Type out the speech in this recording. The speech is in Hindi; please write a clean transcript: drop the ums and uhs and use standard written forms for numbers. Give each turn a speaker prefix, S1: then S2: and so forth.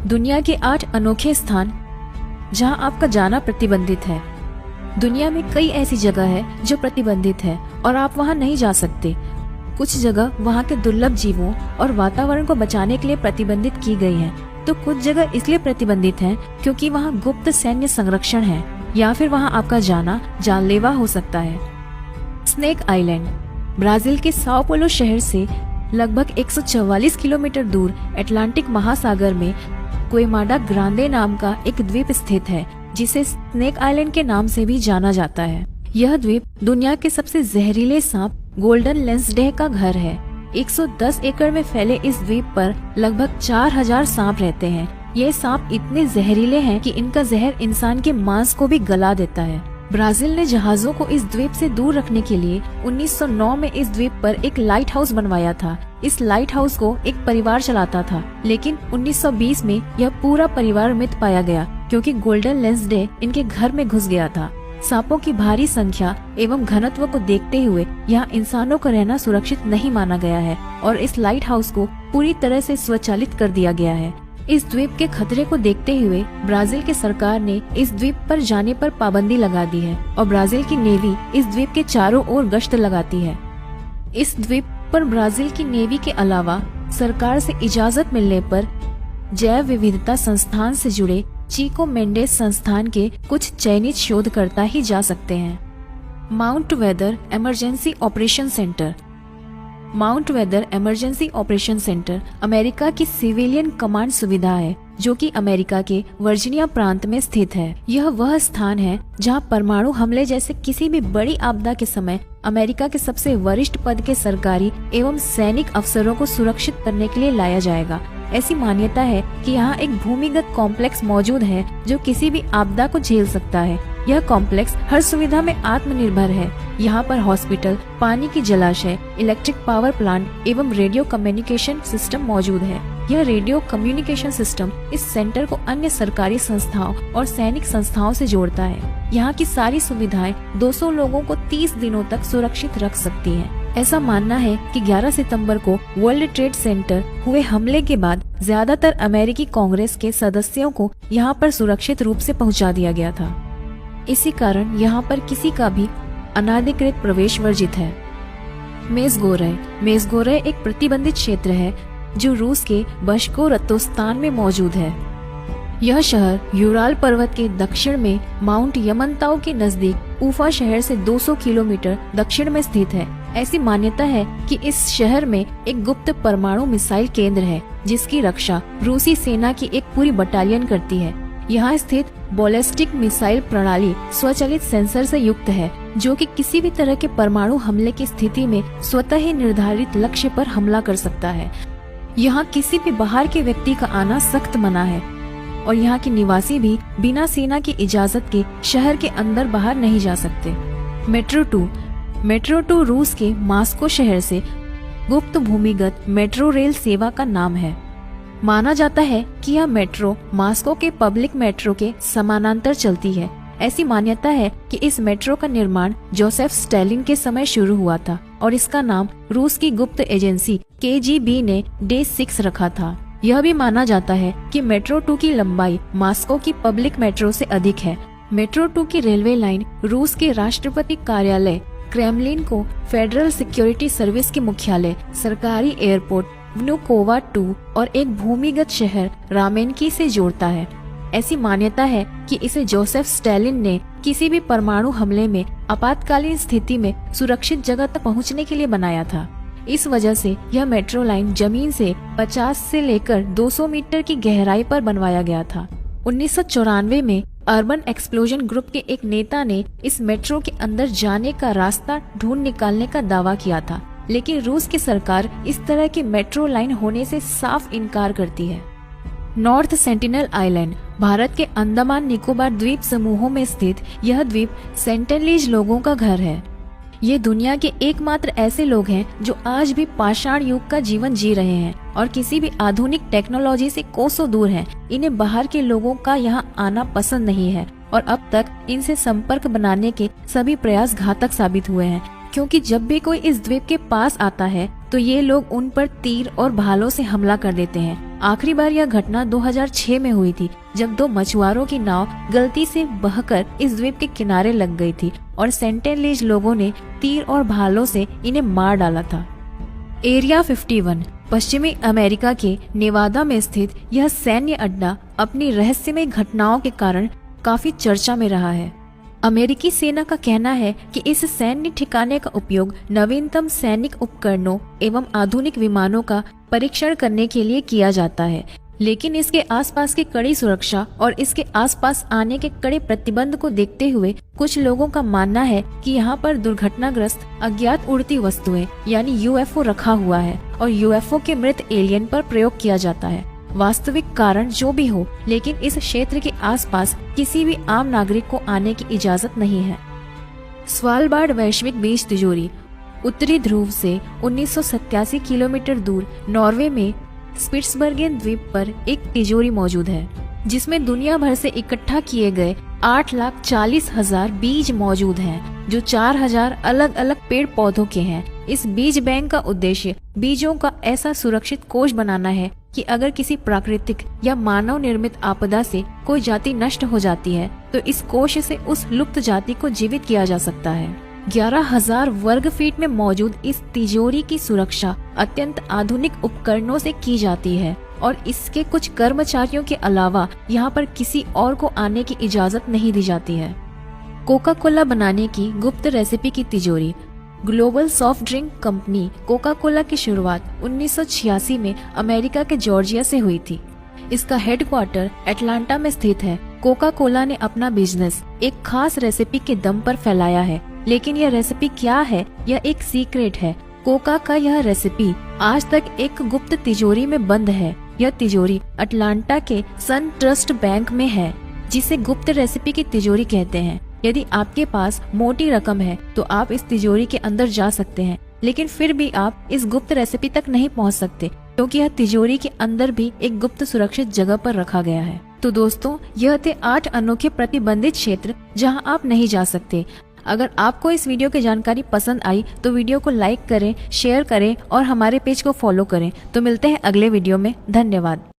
S1: दुनिया के 8 अनोखे स्थान जहां आपका जाना प्रतिबंधित है। दुनिया में कई ऐसी जगह है जो प्रतिबंधित है और आप वहां नहीं जा सकते। कुछ जगह वहां के दुर्लभ जीवों और वातावरण को बचाने के लिए प्रतिबंधित की गई है, तो कुछ जगह इसलिए प्रतिबंधित हैं क्योंकि वहां गुप्त सैन्य संरक्षण है या फिर वहां आपका जाना जानलेवा हो सकता है। स्नेक आइलैंड ब्राजील के साओ पोलो शहर से लगभग 144 किलोमीटर दूर अटलांटिक महासागर में क्वेमाडा ग्रांडे नाम का एक द्वीप स्थित है, जिसे स्नेक आइलैंड के नाम से भी जाना जाता है। यह द्वीप दुनिया के सबसे जहरीले सांप गोल्डन लेंसडे का घर है। 110 एकड़ में फैले इस द्वीप पर लगभग 4000 सांप रहते हैं। ये सांप इतने जहरीले हैं कि इनका जहर इंसान के मांस को भी गला देता है। ब्राजील ने जहाजों को इस द्वीप से दूर रखने के लिए 1909 में इस द्वीप पर एक लाइट हाउस बनवाया था। इस लाइट हाउस को एक परिवार चलाता था, लेकिन 1920 में यह पूरा परिवार मृत पाया गया क्योंकि गोल्डन लेंसडे इनके घर में घुस गया था। सांपों की भारी संख्या एवं घनत्व को देखते हुए यहाँ इंसानों का रहना सुरक्षित नहीं माना गया है और इस लाइट हाउस को पूरी तरह से स्वचालित कर दिया गया है। इस द्वीप के खतरे को देखते हुए ब्राजील की सरकार ने इस द्वीप पर जाने पर पाबंदी लगा दी है और ब्राजील की नेवी इस द्वीप के चारों ओर गश्त लगाती है। इस द्वीप पर ब्राजील की नेवी के अलावा सरकार से इजाजत मिलने पर जैव विविधता संस्थान से जुड़े चिको मेंडेस संस्थान के कुछ चयनित शोधकर्ता ही जा सकते हैं। Mount Weather emergency operation centre Mount Weather emergency operation centre America की सिविलियन कमांड सुविधा है जो कि अमेरिका के वर्जीनिया प्रांत में स्थित है। यह वह स्थान है जहां परमाणु हमले जैसे किसी भी बड़ी आपदा के समय अमेरिका के सबसे वरिष्ठ पद के सरकारी एवं सैनिक अफसरों को सुरक्षित करने के लिए लाया जाएगा। ऐसी मान्यता है कि यहाँ एक भूमिगत कॉम्प्लेक्स मौजूद है जो किसी भी आपदा को झेल सकता है। यह कॉम्प्लेक्स हर सुविधा में आत्मनिर्भर है। यहाँ पर हॉस्पिटल, पानी की जलाशय, इलेक्ट्रिक पावर प्लांट एवं रेडियो कम्युनिकेशन सिस्टम मौजूद है। यह रेडियो कम्युनिकेशन सिस्टम इस सेंटर को अन्य सरकारी संस्थाओं और सैनिक संस्थाओं से जोड़ता है। यहाँ की सारी सुविधाएं 200 लोगों को 30 दिनों तक सुरक्षित रख सकती हैं। ऐसा मानना है कि 11 सितंबर को वर्ल्ड ट्रेड सेंटर हुए हमले के बाद ज्यादातर अमेरिकी कांग्रेस के सदस्यों को यहाँ पर सुरक्षित रूप से पहुँचा दिया गया था। इसी कारण यहाँ पर किसी का भी अनाधिकृत प्रवेश वर्जित है। मेज़गोरय एक प्रतिबंधित क्षेत्र है जो रूस के बशकोरतोस्तान में मौजूद है। यह शहर यूराल पर्वत के दक्षिण में माउंट यमनताओ के नजदीक उफा शहर से 200 किलोमीटर दक्षिण में स्थित है। ऐसी मान्यता है कि इस शहर में एक गुप्त परमाणु मिसाइल केंद्र है जिसकी रक्षा रूसी सेना की एक पूरी बटालियन करती है। यहाँ स्थित बैलिस्टिक मिसाइल प्रणाली स्वचालित सेंसर से युक्त है जो कि किसी भी तरह के परमाणु हमले की स्थिति में स्वतः ही निर्धारित लक्ष्य पर हमला कर सकता है। यहाँ किसी भी बाहर के व्यक्ति का आना सख्त मना है और यहाँ के निवासी भी बिना सेना की इजाजत के शहर के अंदर बाहर नहीं जा सकते। मेट्रो 2 रूस के मॉस्को शहर से गुप्त भूमिगत मेट्रो रेल सेवा का नाम है। माना जाता है कि यह मेट्रो मॉस्को के पब्लिक मेट्रो के समानांतर चलती है। ऐसी मान्यता है कि इस मेट्रो का निर्माण जोसेफ स्टालिन के समय शुरू हुआ था और इसका नाम रूस की गुप्त एजेंसी KGB ने डे 6 रखा था। यह भी माना जाता है कि मेट्रो 2 की लंबाई मॉस्को की पब्लिक मेट्रो से अधिक है। मेट्रो 2 की रेलवे लाइन रूस के राष्ट्रपति कार्यालय क्रेमलिन को फेडरल सिक्योरिटी सर्विस के मुख्यालय, सरकारी एयरपोर्ट व्नुकोवा 2 और एक भूमिगत शहर रामेनकी से जोड़ता है। ऐसी मान्यता है कि इसे जोसेफ स्टालिन ने किसी भी परमाणु हमले में आपातकालीन स्थिति में सुरक्षित जगह तक पहुंचने के लिए बनाया था। इस वजह से यह मेट्रो लाइन जमीन से 50 से लेकर 200 मीटर की गहराई पर बनवाया गया था। 1994 में अर्बन एक्सप्लोजन ग्रुप के एक नेता ने इस मेट्रो के अंदर जाने का रास्ता ढूंढ निकालने का दावा किया था, लेकिन रूस की सरकार इस तरह की मेट्रो लाइन होने से साफ इनकार करती है। नॉर्थ सेंटिनल आइलैंड भारत के अंडमान निकोबार द्वीप समूहों में स्थित यह द्वीप सेंटिनलीज लोगों का घर है। ये दुनिया के एकमात्र ऐसे लोग हैं जो आज भी पाषाण युग का जीवन जी रहे हैं और किसी भी आधुनिक टेक्नोलॉजी से कोसों दूर हैं। इन्हें बाहर के लोगों का यहाँ आना पसंद नहीं है और अब तक इनसे संपर्क बनाने के सभी प्रयास घातक साबित हुए हैं क्योंकि जब भी कोई इस द्वीप के पास आता है तो ये लोग उन पर तीर और भालों से हमला कर देते हैं। आखिरी बार यह घटना 2006 में हुई थी, जब 2 मछुआरों की नाव गलती से बहकर इस द्वीप के किनारे लग गई थी और सेंटिनेलीज लोगों ने तीर और भालों से इन्हें मार डाला था। एरिया 51 पश्चिमी अमेरिका के नेवादा में स्थित यह सैन्य अड्डा अपनी रहस्यमय घटनाओं के कारण काफी चर्चा में रहा है। अमेरिकी सेना का कहना है कि इस सैन्य ठिकाने का उपयोग नवीनतम सैनिक उपकरणों एवं आधुनिक विमानों का परीक्षण करने के लिए किया जाता है, लेकिन इसके आसपास की कड़ी सुरक्षा और इसके आसपास आने के कड़े प्रतिबंध को देखते हुए कुछ लोगों का मानना है कि यहाँ पर दुर्घटनाग्रस्त अज्ञात उड़ती वस्तुएं यानी यूएफओ रखा हुआ है और यूएफओ के मृत एलियन पर प्रयोग किया जाता है। वास्तविक कारण जो भी हो, लेकिन इस क्षेत्र के आसपास किसी भी आम नागरिक को आने की इजाजत नहीं है। स्वालबार्ड वैश्विक बीज तिजोरी उत्तरी ध्रुव से 1987 किलोमीटर दूर नॉर्वे में स्पिट्सबर्गेन द्वीप पर एक तिजोरी मौजूद है, जिसमें दुनिया भर से इकट्ठा किए गए 8,40,000 बीज मौजूद हैं, जो 4,000 अलग अलग पेड़ पौधों के हैं। इस बीज बैंक का उद्देश्य बीजों का ऐसा सुरक्षित कोष बनाना है कि अगर किसी प्राकृतिक या मानव निर्मित आपदा से कोई जाति नष्ट हो जाती है तो इस कोष से उस लुप्त जाति को जीवित किया जा सकता है। 11,000 वर्ग फीट में मौजूद इस तिजोरी की सुरक्षा अत्यंत आधुनिक उपकरणों से की जाती है और इसके कुछ कर्मचारियों के अलावा यहाँ पर किसी और को आने की इजाजत नहीं दी जाती है। कोका कोला बनाने की गुप्त रेसिपी की तिजोरी। Global soft drink company Coca Cola की शुरुआत 1986 में अमेरिका के जॉर्जिया से हुई थी। इसका हेडक्वार्टर एटलांटा में स्थित है। कोका कोला ने अपना बिजनेस एक खास रेसिपी के दम पर फैलाया है, लेकिन यह रेसिपी क्या है यह एक सीक्रेट है। कोका का यह रेसिपी आज तक एक गुप्त तिजोरी में बंद है। यह तिजोरी अटलांटा के सन ट्रस्ट बैंक में है, जिसे गुप्त रेसिपी की तिजोरी कहते हैं। यदि आपके पास मोटी रकम है तो आप इस तिजोरी के अंदर जा सकते हैं, लेकिन फिर भी आप इस गुप्त रेसिपी तक नहीं पहुंच सकते, क्योंकि यह तिजोरी के अंदर भी एक गुप्त सुरक्षित जगह पर रखा गया है। तो दोस्तों, यह थे 8 अनोखे प्रतिबंधित क्षेत्र जहां आप नहीं जा सकते। अगर आपको इस वीडियो की जानकारी पसंद आई तो वीडियो को लाइक करें, शेयर करें और हमारे पेज को फॉलो करें। तो मिलते हैं अगले वीडियो में। धन्यवाद।